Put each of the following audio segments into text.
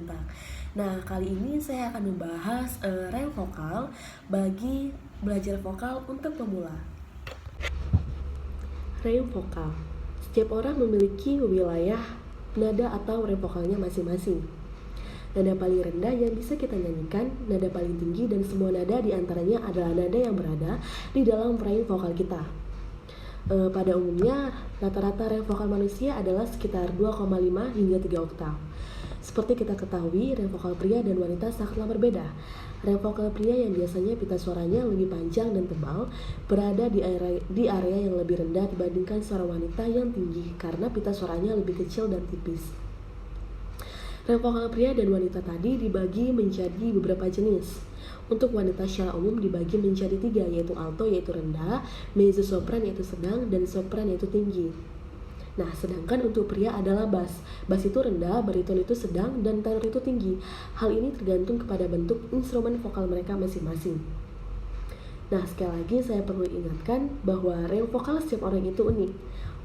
Bintang. Nah, kali ini saya akan membahas range vokal bagi belajar vokal untuk pemula. Range vokal. Setiap orang memiliki wilayah nada atau range vokalnya masing-masing. Nada paling rendah yang bisa kita nyanyikan, nada paling tinggi, dan semua nada diantaranya adalah nada yang berada di dalam range vokal kita. Pada umumnya, rata-rata range vokal manusia adalah sekitar 2,5 hingga 3 oktav. Seperti kita ketahui, range vokal pria dan wanita sangatlah berbeda. Range vokal pria yang biasanya pita suaranya lebih panjang dan tebal berada di area yang lebih rendah dibandingkan suara wanita yang tinggi karena pita suaranya lebih kecil dan tipis. Range vokal pria dan wanita tadi dibagi menjadi beberapa jenis. Untuk wanita secara umum dibagi menjadi 3, yaitu alto yaitu rendah, mezzo sopran yaitu sedang, dan sopran yaitu tinggi. Nah, sedangkan untuk pria adalah bass. Bass itu rendah, bariton itu sedang, dan tenor itu tinggi. Hal ini tergantung kepada bentuk instrumen vokal mereka masing-masing. Nah, sekali lagi saya perlu ingatkan bahwa range vokal setiap orang itu unik.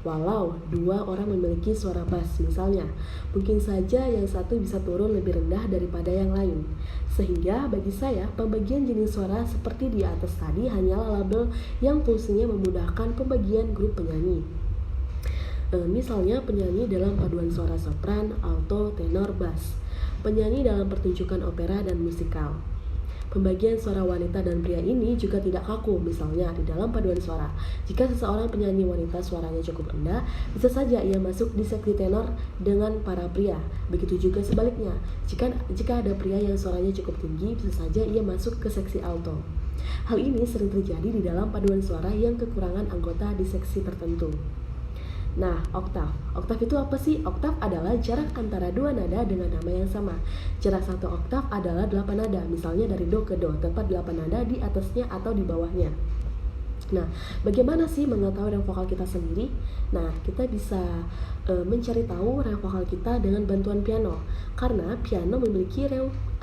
Walau 2 orang memiliki suara bass misalnya, mungkin saja yang satu bisa turun lebih rendah daripada yang lain. Sehingga bagi saya, pembagian jenis suara seperti di atas tadi hanyalah label yang fungsinya memudahkan pembagian grup penyanyi. Misalnya penyanyi dalam paduan suara sopran, alto, tenor, bass. Penyanyi dalam pertunjukan opera dan musikal. Pembagian suara wanita dan pria ini juga tidak kaku, misalnya di dalam paduan suara. Jika seseorang penyanyi wanita suaranya cukup rendah, bisa saja ia masuk di seksi tenor dengan para pria. Begitu juga sebaliknya, jika ada pria yang suaranya cukup tinggi, bisa saja ia masuk ke seksi alto. Hal ini sering terjadi di dalam paduan suara yang kekurangan anggota di seksi tertentu. Nah, oktav. Oktav itu apa sih? Oktav adalah jarak antara 2 nada dengan nama yang sama. Jarak 1 oktav adalah 8 nada, misalnya dari do ke do, tepat 8 nada di atasnya atau di bawahnya. Nah, bagaimana sih mengetahui range vokal kita sendiri? Nah, kita bisa mencari tahu range vokal kita dengan bantuan piano. Karena piano memiliki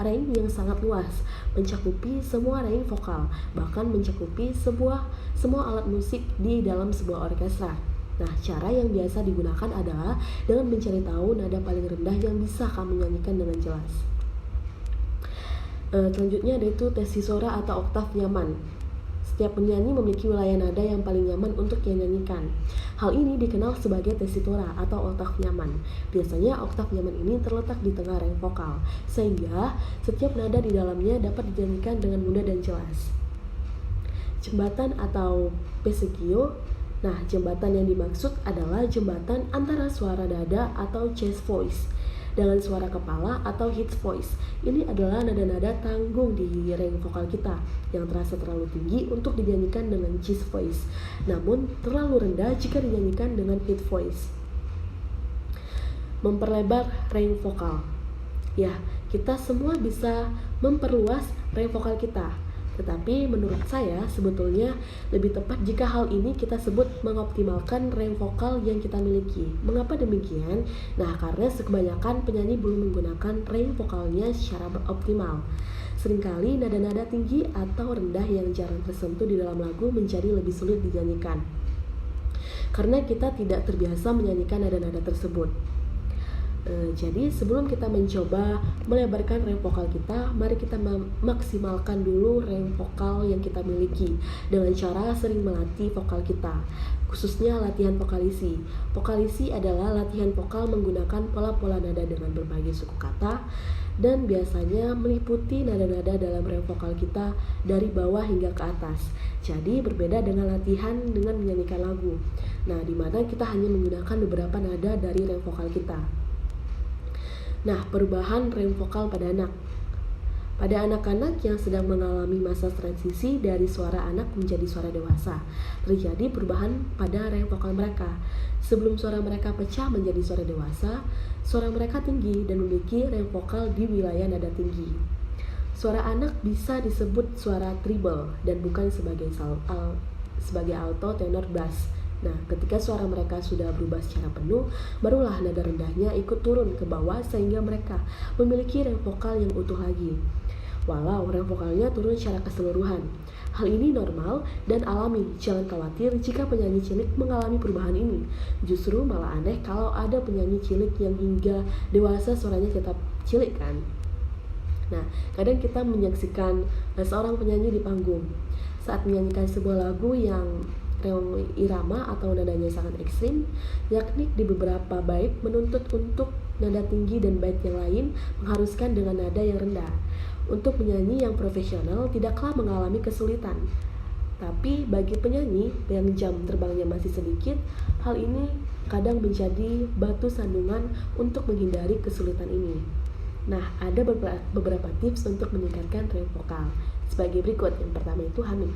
range yang sangat luas, mencakupi semua range vokal, bahkan mencakupi semua alat musik di dalam sebuah orkestra. Nah, cara yang biasa digunakan adalah dengan mencari tahu nada paling rendah yang bisa kamu nyanyikan dengan jelas. Selanjutnya yaitu tesisora atau oktav nyaman. Setiap penyanyi memiliki wilayah nada yang paling nyaman untuk ia nyanyikan. Hal ini dikenal sebagai tesitora atau oktav nyaman. Biasanya oktav nyaman ini terletak di tengah range vokal, sehingga setiap nada di dalamnya dapat dinyanyikan dengan mudah dan jelas. Jembatan atau pesegio. Nah, jembatan yang dimaksud adalah jembatan antara suara dada atau chest voice dengan suara kepala atau hit voice. Ini adalah nada-nada tanggung di range vokal kita yang terasa terlalu tinggi untuk dinyanyikan dengan chest voice, namun terlalu rendah jika dinyanyikan dengan hit voice. Memperlebar range vokal. Ya, kita semua bisa memperluas range vokal kita. Tetapi menurut saya sebetulnya lebih tepat jika hal ini kita sebut mengoptimalkan range vokal yang kita miliki. Mengapa demikian? Nah, karena kebanyakan penyanyi belum menggunakan range vokalnya secara optimal. Seringkali nada-nada tinggi atau rendah yang jarang tersentuh di dalam lagu menjadi lebih sulit dinyanyikan, karena kita tidak terbiasa menyanyikan nada-nada tersebut. Jadi sebelum kita mencoba melebarkan range vokal kita, mari kita maksimalkan dulu range vokal yang kita miliki dengan cara sering melatih vokal kita, khususnya latihan vokalisi. Vokalisi adalah latihan vokal menggunakan pola-pola nada dengan berbagai suku kata dan biasanya meliputi nada-nada dalam range vokal kita dari bawah hingga ke atas. Jadi berbeda dengan latihan dengan menyanyikan lagu. Nah, di mana kita hanya menggunakan beberapa nada dari range vokal kita. Nah, perubahan range vokal pada anak. Pada anak-anak yang sedang mengalami masa transisi dari suara anak menjadi suara dewasa, terjadi perubahan pada range vokal mereka. Sebelum suara mereka pecah menjadi suara dewasa, suara mereka tinggi dan memiliki range vokal di wilayah nada tinggi. Suara anak bisa disebut suara treble dan bukan sebagai alto, tenor, bass. Nah, ketika suara mereka sudah berubah secara penuh, barulah nada rendahnya ikut turun ke bawah sehingga mereka memiliki range vokal yang utuh lagi. Walau range vokalnya turun secara keseluruhan. Hal ini normal dan alami, jangan khawatir jika penyanyi cilik mengalami perubahan ini. Justru malah aneh kalau ada penyanyi cilik yang hingga dewasa suaranya tetap cilik kan. Nah, kadang kita menyaksikan seorang penyanyi di panggung saat menyanyikan sebuah lagu yang irama atau nadanya sangat ekstrim, yakni di beberapa bait menuntut untuk nada tinggi dan bait yang lain mengharuskan dengan nada yang rendah. Untuk penyanyi yang profesional tidaklah mengalami kesulitan. Tapi bagi penyanyi yang jam terbangnya masih sedikit, hal ini kadang menjadi batu sandungan untuk menghindari kesulitan ini. Nah, ada beberapa tips untuk meningkatkan range vokal. Sebagai berikut, yang pertama itu humming.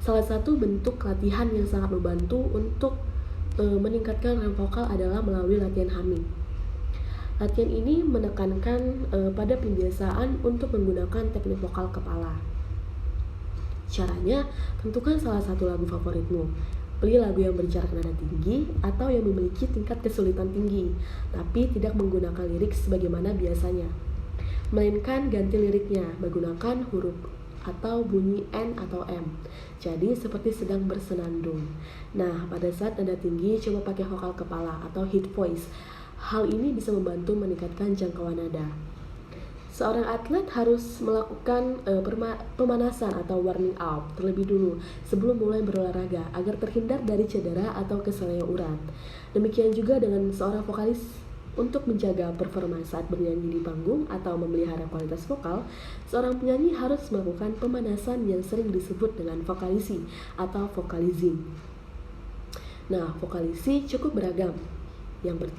Salah satu bentuk latihan yang sangat membantu untuk meningkatkan range vokal adalah melalui latihan humming. Latihan ini menekankan pada pembiasaan untuk menggunakan teknik vokal kepala. Caranya, tentukan salah satu lagu favoritmu. Pilih lagu yang berjarak nada tinggi atau yang memiliki tingkat kesulitan tinggi, tapi tidak menggunakan lirik sebagaimana biasanya. Melainkan ganti liriknya menggunakan huruf atau bunyi N atau M. Jadi seperti sedang bersenandung. Nah, pada saat nada tinggi, coba pakai vokal kepala atau head voice. Hal ini bisa membantu meningkatkan jangkauan nada. Seorang atlet harus melakukan pemanasan atau warming up terlebih dulu sebelum mulai berolahraga agar terhindar dari cedera atau kesleo urat. Demikian juga dengan seorang vokalis. Untuk menjaga performa saat bernyanyi di panggung atau memelihara kualitas vokal, seorang penyanyi harus melakukan pemanasan yang sering disebut dengan vokalisi atau vocalizing. Nah, vokalisi cukup beragam.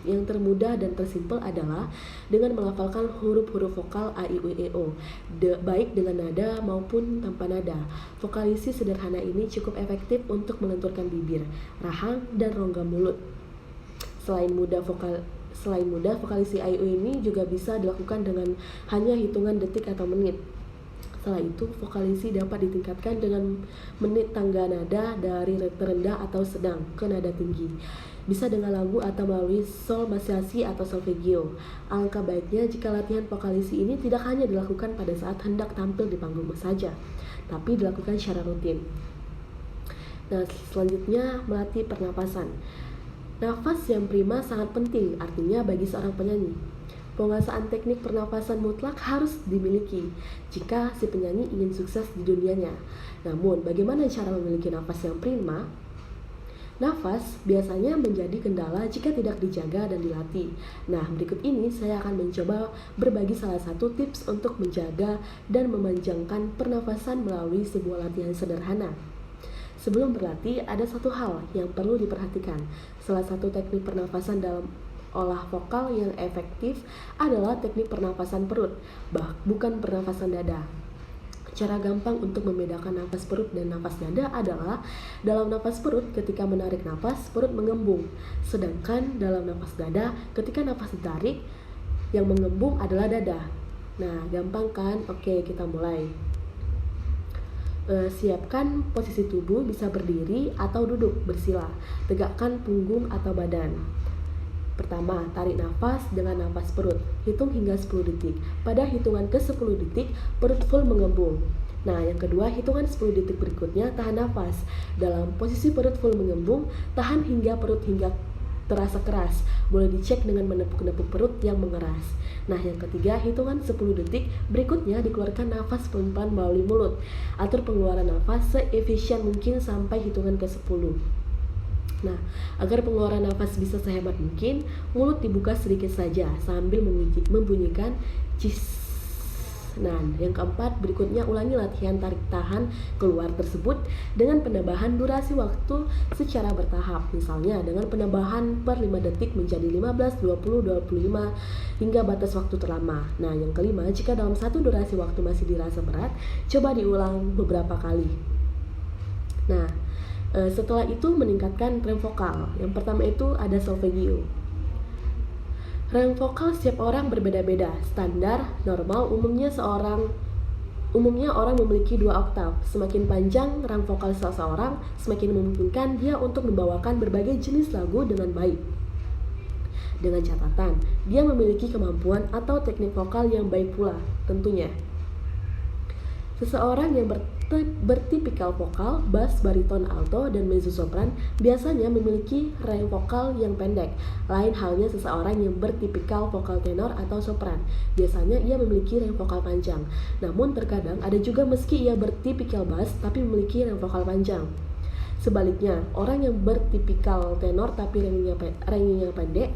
Yang termudah dan tersimpel adalah dengan melafalkan huruf-huruf vokal A, I, U, E, O, baik dengan nada maupun tanpa nada. Vokalisi sederhana ini cukup efektif untuk melenturkan bibir, rahang, dan rongga mulut. Selain mudah, vokalisi I, U ini juga bisa dilakukan dengan hanya hitungan detik atau menit. Setelah itu, vokalisi dapat ditingkatkan dengan menit tangga nada dari terendah atau sedang ke nada tinggi. Bisa dengan lagu atau melalui sol masiasi atau solfeggio. Alangkah baiknya jika latihan vokalisi ini tidak hanya dilakukan pada saat hendak tampil di panggung saja, tapi dilakukan secara rutin. Nah, selanjutnya melatih pernapasan. Nafas yang prima sangat penting artinya bagi seorang penyanyi. Penguasaan teknik pernapasan mutlak harus dimiliki jika si penyanyi ingin sukses di dunianya. Namun, bagaimana cara memiliki nafas yang prima? Nafas biasanya menjadi kendala jika tidak dijaga dan dilatih. Nah, berikut ini saya akan mencoba berbagi salah satu tips untuk menjaga dan memanjangkan pernafasan melalui sebuah latihan sederhana. Sebelum berlatih, ada satu hal yang perlu diperhatikan. Salah satu teknik pernafasan dalam olah vokal yang efektif adalah teknik pernafasan perut, bukan pernafasan dada. Cara gampang untuk membedakan nafas perut dan nafas dada adalah dalam nafas perut ketika menarik nafas, perut mengembung. Sedangkan dalam nafas dada ketika nafas ditarik, yang mengembung adalah dada. Nah, gampang kan? Oke, kita mulai. Siapkan posisi tubuh, bisa berdiri atau duduk bersila. Tegakkan punggung atau badan. Pertama, tarik nafas dengan nafas perut. Hitung hingga 10 detik. Pada hitungan ke-10 detik, perut full mengembung. Nah, yang kedua, hitungan 10 detik berikutnya tahan nafas. Dalam posisi perut full mengembung, tahan hingga perut terasa keras. Boleh dicek dengan menepuk-nepuk perut yang mengeras. Nah, yang ketiga, hitungan 10 detik berikutnya dikeluarkan nafas pelan-pelan melalui mulut. Atur pengeluaran nafas seefisien mungkin sampai hitungan ke-10. Nah, agar pengeluaran nafas bisa sehemat mungkin, mulut dibuka sedikit saja sambil membunyikan cis. Nah, yang keempat, berikutnya ulangi latihan tarik tahan keluar tersebut dengan penambahan durasi waktu secara bertahap. Misalnya dengan penambahan per 5 detik menjadi 15, 20, 25 hingga batas waktu terlama. Nah, yang kelima, jika dalam satu durasi waktu masih dirasa berat, coba diulang beberapa kali. Nah, setelah itu meningkatkan range vokal. Yang pertama itu ada solfeggio. Range vokal setiap orang berbeda-beda. Standar, normal, umumnya orang memiliki 2 oktav. Semakin panjang range vokal seseorang, semakin memungkinkan dia untuk membawakan berbagai jenis lagu dengan baik. Dengan catatan, dia memiliki kemampuan atau teknik vokal yang baik pula, tentunya. Seseorang yang Bertipikal vokal, bass, bariton, alto, dan mezzosopran biasanya memiliki range vokal yang pendek. Lain halnya seseorang yang bertipikal vokal tenor atau sopran. Biasanya ia memiliki range vokal panjang. Namun terkadang ada juga meski ia bertipikal bass tapi memiliki range vokal panjang. Sebaliknya, orang yang bertipikal tenor tapi range-nya pendek,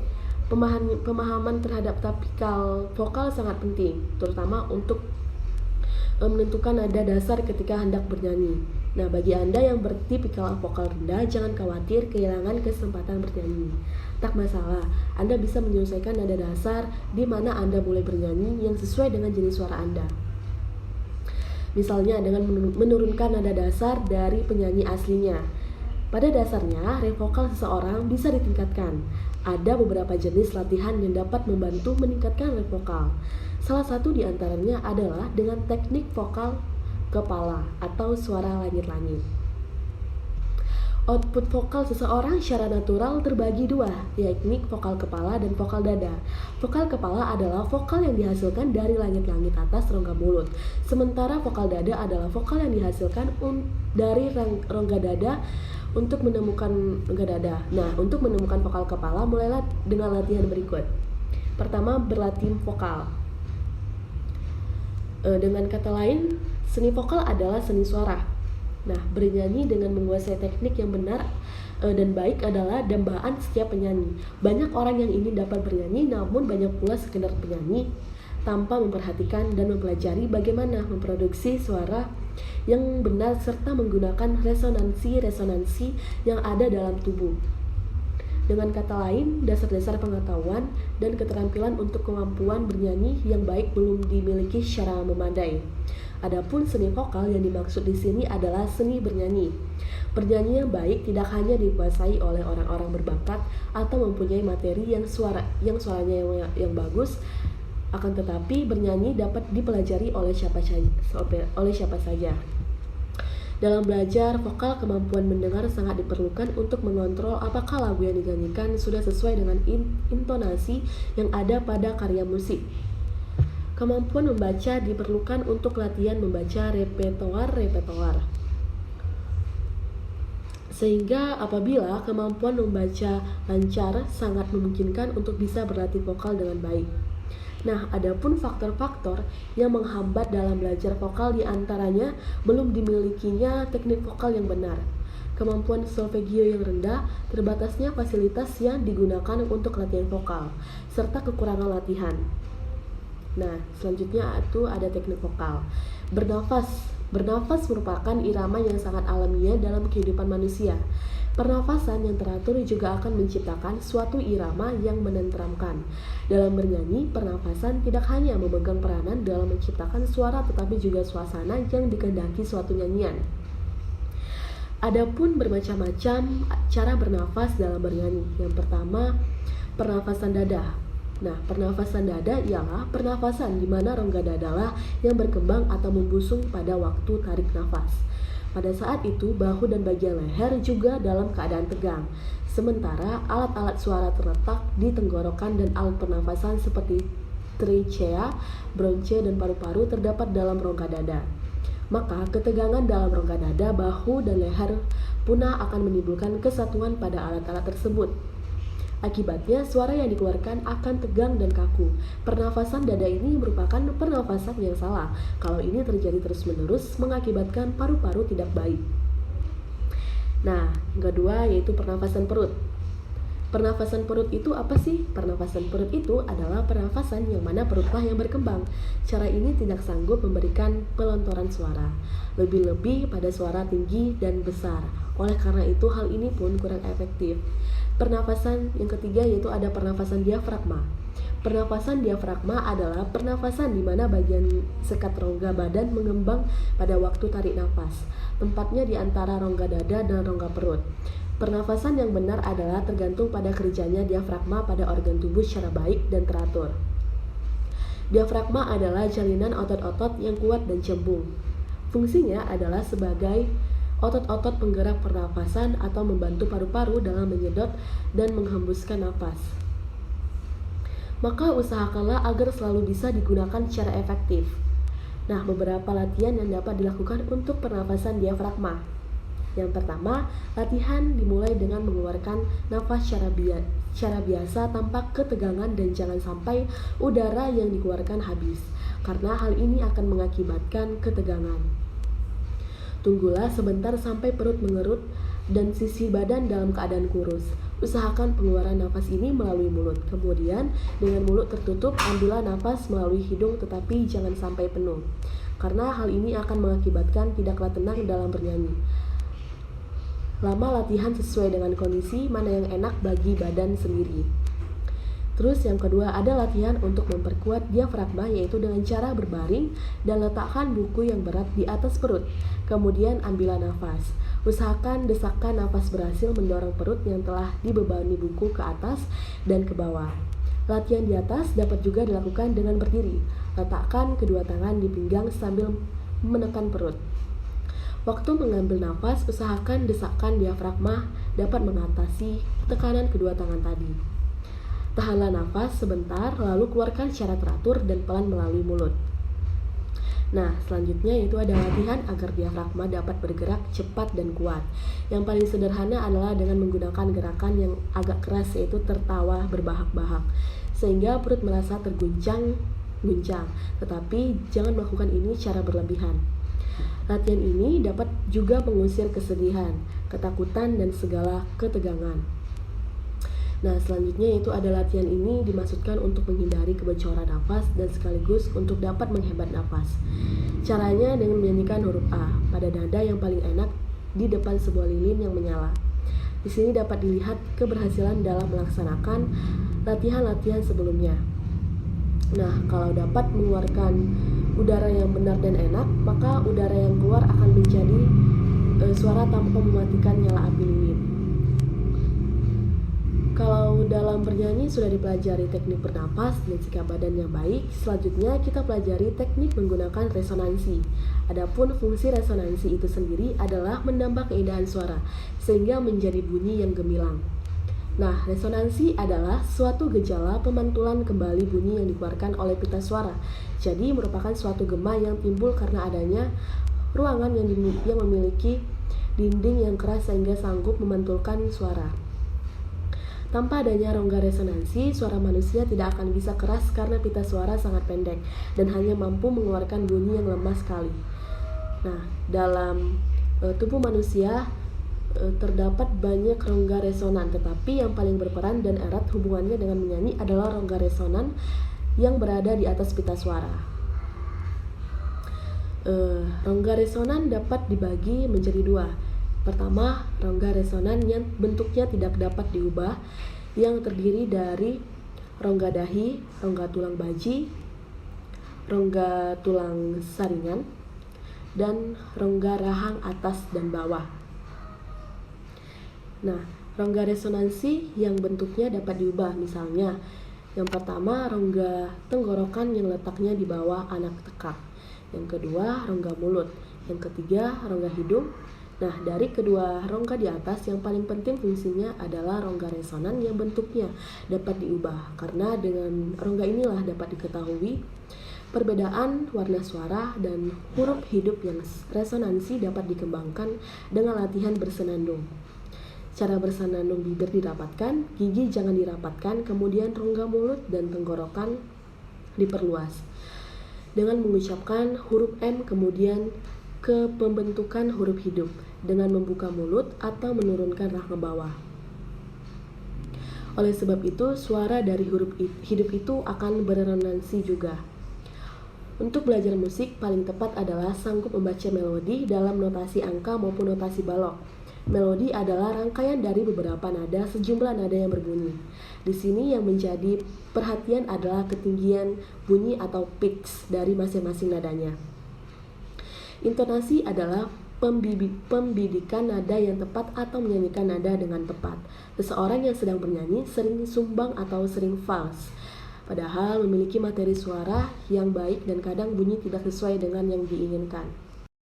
pemahaman terhadap tipikal vokal sangat penting, terutama untuk menentukan nada dasar ketika hendak bernyanyi. Nah, bagi Anda yang bertipikal vokal rendah, jangan khawatir kehilangan kesempatan bernyanyi. Tak masalah, Anda bisa menyesuaikan nada dasar di mana Anda boleh bernyanyi yang sesuai dengan jenis suara Anda. Misalnya dengan menurunkan nada dasar dari penyanyi aslinya. Pada dasarnya, range vokal seseorang bisa ditingkatkan. Ada beberapa jenis latihan yang dapat membantu meningkatkan range vokal. Salah satu di antaranya adalah dengan teknik vokal kepala atau suara langit-langit. Output vokal seseorang secara natural terbagi dua, yaitu vokal kepala dan vokal dada. Vokal kepala adalah vokal yang dihasilkan dari langit-langit atas rongga mulut, sementara vokal dada adalah vokal yang dihasilkan dari rongga dada. Untuk menemukan rongga dada. Nah, untuk menemukan vokal kepala, mulailah dengan latihan berikut. Pertama, berlatih vokal. Dengan kata lain, seni vokal adalah seni suara. Nah, bernyanyi dengan menguasai teknik yang benar dan baik adalah dambaan setiap penyanyi. Banyak orang yang ingin dapat bernyanyi, namun banyak pula sekedar penyanyi tanpa memperhatikan dan mempelajari bagaimana memproduksi suara yang benar serta menggunakan resonansi yang ada dalam tubuh. Dengan kata lain, dasar-dasar pengetahuan dan keterampilan untuk kemampuan bernyanyi yang baik belum dimiliki secara memadai. Adapun seni vokal yang dimaksud di sini adalah seni bernyanyi. Bernyanyi yang baik tidak hanya dikuasai oleh orang-orang berbakat atau mempunyai materi yang suaranya yang bagus, akan tetapi bernyanyi dapat dipelajari oleh siapa saja. Dalam belajar vokal, kemampuan mendengar sangat diperlukan untuk mengontrol apakah lagu yang dinyanyikan sudah sesuai dengan intonasi yang ada pada karya musik. Kemampuan membaca diperlukan untuk latihan membaca repertoar. Sehingga apabila kemampuan membaca lancar, sangat memungkinkan untuk bisa berlatih vokal dengan baik. Nah, adapun faktor-faktor yang menghambat dalam belajar vokal diantaranya belum dimilikinya teknik vokal yang benar, kemampuan solfegio yang rendah, terbatasnya fasilitas yang digunakan untuk latihan vokal, serta kekurangan latihan. Nah, selanjutnya itu ada teknik vokal. Bernafas merupakan irama yang sangat alamiah dalam kehidupan manusia. Pernafasan yang teratur juga akan menciptakan suatu irama yang menenteramkan. Dalam bernyanyi, pernafasan tidak hanya memegang peranan dalam menciptakan suara tetapi juga suasana yang dikehendaki suatu nyanyian. Adapun bermacam-macam cara bernafas dalam bernyanyi. Yang pertama, pernafasan dada. Nah, pernafasan dada ialah pernafasan di mana rongga dadalah yang berkembang atau membusung pada waktu tarik nafas. Pada saat itu, bahu dan bagian leher juga dalam keadaan tegang. Sementara alat-alat suara terletak di tenggorokan dan alat pernafasan seperti trachea, bronche, dan paru-paru terdapat dalam rongga dada. Maka ketegangan dalam rongga dada, bahu, dan leher punah akan menimbulkan kesatuan pada alat-alat tersebut. Akibatnya, suara yang dikeluarkan akan tegang dan kaku. Pernafasan dada ini merupakan pernafasan yang salah. Kalau ini terjadi terus-menerus, mengakibatkan paru-paru tidak baik. Nah, yang kedua yaitu pernafasan perut. Pernafasan perut itu apa sih? Pernafasan perut itu adalah pernafasan yang mana perutlah yang berkembang. Cara ini tidak sanggup memberikan pelontoran suara, lebih-lebih pada suara tinggi dan besar. Oleh karena itu, hal ini pun kurang efektif. Pernafasan yang ketiga yaitu ada pernafasan diafragma. Pernafasan diafragma adalah pernafasan di mana bagian sekat rongga badan mengembang pada waktu tarik nafas. Tempatnya di antara rongga dada dan rongga perut. Pernafasan yang benar adalah tergantung pada kerjanya diafragma pada organ tubuh secara baik dan teratur. Diafragma adalah jalinan otot-otot yang kuat dan cembung. Fungsinya adalah sebagai otot-otot penggerak pernafasan atau membantu paru-paru dalam menyedot dan menghembuskan nafas. Maka usahakanlah agar selalu bisa digunakan secara efektif. Nah, beberapa latihan yang dapat dilakukan untuk pernafasan diafragma. Yang pertama, latihan dimulai dengan mengeluarkan nafas secara biasa tanpa ketegangan dan jangan sampai udara yang dikeluarkan habis, karena hal ini akan mengakibatkan ketegangan. Tunggulah sebentar sampai perut mengerut dan sisi badan dalam keadaan kurus. Usahakan pengeluaran nafas ini melalui mulut. Kemudian, dengan mulut tertutup, ambillah nafas melalui hidung tetapi jangan sampai penuh, karena hal ini akan mengakibatkan tidaklah tenang dalam bernyanyi. Lama latihan sesuai dengan kondisi mana yang enak bagi badan sendiri. Terus yang kedua ada latihan untuk memperkuat diafragma, yaitu dengan cara berbaring dan letakkan buku yang berat di atas perut. Kemudian ambillah nafas. Usahakan desakan nafas berhasil mendorong perut yang telah dibebani buku ke atas dan ke bawah. Latihan di atas dapat juga dilakukan dengan berdiri. Letakkan kedua tangan di pinggang sambil menekan perut. Waktu mengambil nafas, usahakan desakan diafragma dapat mengatasi tekanan kedua tangan tadi. Tahanlah nafas sebentar, lalu keluarkan secara teratur dan pelan melalui mulut. Nah, selanjutnya itu ada latihan agar diafragma dapat bergerak cepat dan kuat. Yang paling sederhana adalah dengan menggunakan gerakan yang agak keras, yaitu tertawa berbahak-bahak, sehingga perut merasa terguncang-guncang. Tetapi jangan melakukan ini secara berlebihan. Latihan ini dapat juga mengusir kesedihan, ketakutan, dan segala ketegangan. Nah, selanjutnya itu ada latihan ini dimaksudkan untuk menghindari kebocoran nafas dan sekaligus untuk dapat menghebat nafas. Caranya dengan menyanyikan huruf A pada nada yang paling enak di depan sebuah lilin yang menyala. Di sini dapat dilihat keberhasilan dalam melaksanakan latihan-latihan sebelumnya. Nah, kalau dapat mengeluarkan udara yang benar dan enak, maka udara yang keluar akan menjadi suara tanpa mematikan nyala api lilin. Kalau dalam bernyanyi sudah dipelajari teknik bernapas dan sikap badan yang baik, selanjutnya kita pelajari teknik menggunakan resonansi. Adapun fungsi resonansi itu sendiri adalah menambah keindahan suara sehingga menjadi bunyi yang gemilang. Nah, resonansi adalah suatu gejala pemantulan kembali bunyi yang dikeluarkan oleh pita suara. Jadi merupakan suatu gema yang timbul karena adanya ruangan yang memiliki dinding yang keras sehingga sanggup memantulkan suara. Tanpa adanya rongga resonansi, suara manusia tidak akan bisa keras karena pita suara sangat pendek dan hanya mampu mengeluarkan bunyi yang lemah sekali. Nah, dalam tubuh manusia terdapat banyak rongga resonan, tetapi yang paling berperan dan erat hubungannya dengan menyanyi adalah rongga resonan yang berada di atas pita suara. Rongga resonan dapat dibagi menjadi dua. Pertama, rongga resonan yang bentuknya tidak dapat diubah, yang terdiri dari rongga dahi, rongga tulang baji, rongga tulang saringan, dan rongga rahang atas dan bawah. Nah, rongga resonansi yang bentuknya dapat diubah, misalnya yang pertama rongga tenggorokan yang letaknya di bawah anak tekak, yang kedua rongga mulut, yang ketiga rongga hidung. Nah, dari kedua rongga di atas yang paling penting fungsinya adalah rongga resonan yang bentuknya dapat diubah, karena dengan rongga inilah dapat diketahui perbedaan warna suara dan huruf hidup yang resonansi dapat dikembangkan dengan latihan bersenandung. Cara bersenandung: bibir dirapatkan, gigi jangan dirapatkan, kemudian rongga mulut dan tenggorokan diperluas dengan mengucapkan huruf M, kemudian ke pembentukan huruf hidup dengan membuka mulut atau menurunkan rahang bawah. Oleh sebab itu, suara dari huruf hidup itu akan beresonansi juga. Untuk belajar musik, paling tepat adalah sanggup membaca melodi dalam notasi angka maupun notasi balok. Melodi adalah rangkaian dari beberapa nada, sejumlah nada yang berbunyi. Di sini yang menjadi perhatian adalah ketinggian bunyi atau pitch dari masing-masing nadanya. Intonasi adalah pembidikan nada yang tepat atau menyanyikan nada dengan tepat. Seseorang yang sedang bernyanyi sering sumbang atau sering fals, padahal memiliki materi suara yang baik dan kadang bunyi tidak sesuai dengan yang diinginkan.